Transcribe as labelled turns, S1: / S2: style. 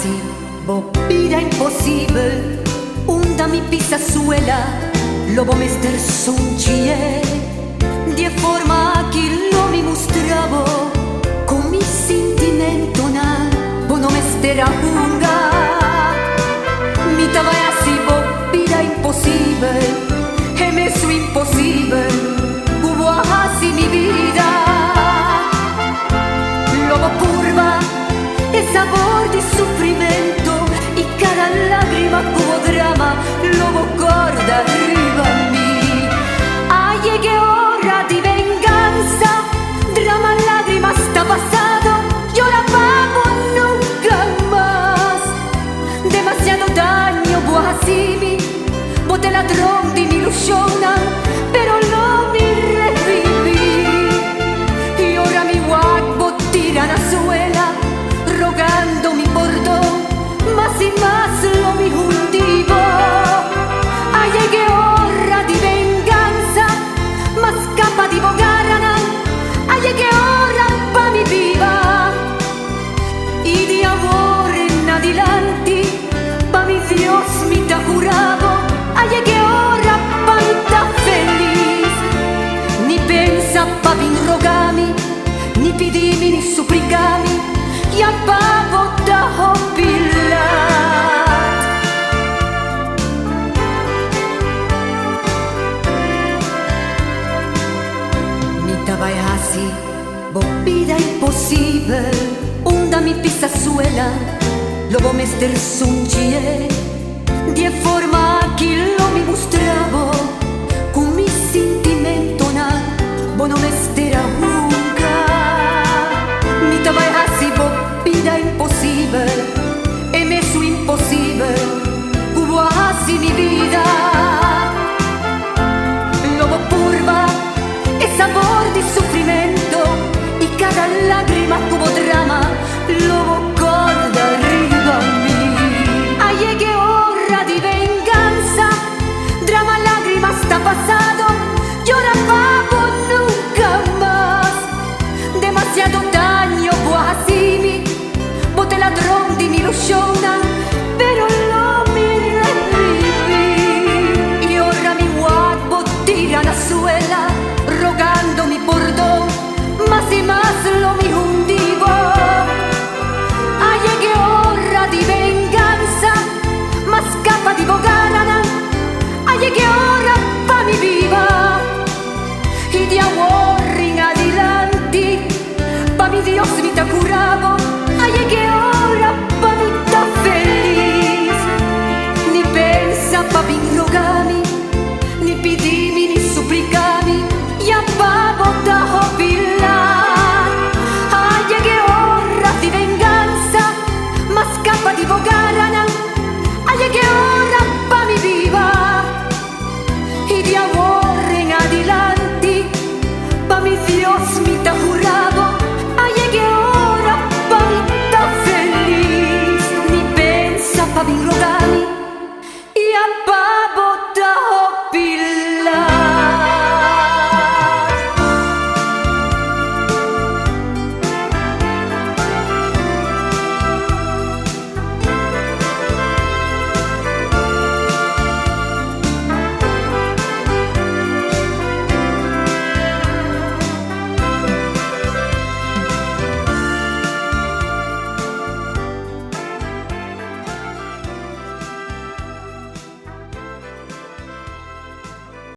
S1: así, vida imposible, unda mi pisa suela, lobo mester sunchie, de forma que lo mi mostravo, con mi sentimento na, bono mester a jugar. Mi tava así, vida imposible, e me su imposible, hubo así mi vida. Lobo curva, e sabor di sufrimento, y cada lágrima como drama, lobo corda arriba a mí. Ay, llegué hora di venganza, drama, lágrima está pasado, llora pago nunca más. Demasiado daño, guasimi, bote ladrón di mi ilusiona, pero no mi reviví. Y ahora mi guapo tira la suela, rogando mi perdón, más y más lo mi hundivo. Ay, llegué hora di venganza, más capa di bogarana. Ay, llegué hora pa' mi viva, y de amor en adelante, pa' mi Dios mi ta jurado. Ay, llegué hora pa' mi ta feliz, ni pensa pa' mi rogami, ni pidimi ni supplicami, y a pavo da hopilat. Mi tava así, vida imposible, unda mi pisa suela, lobo mester sunchie, de forma que lo mi mostravo, con mi sentimento na, bono me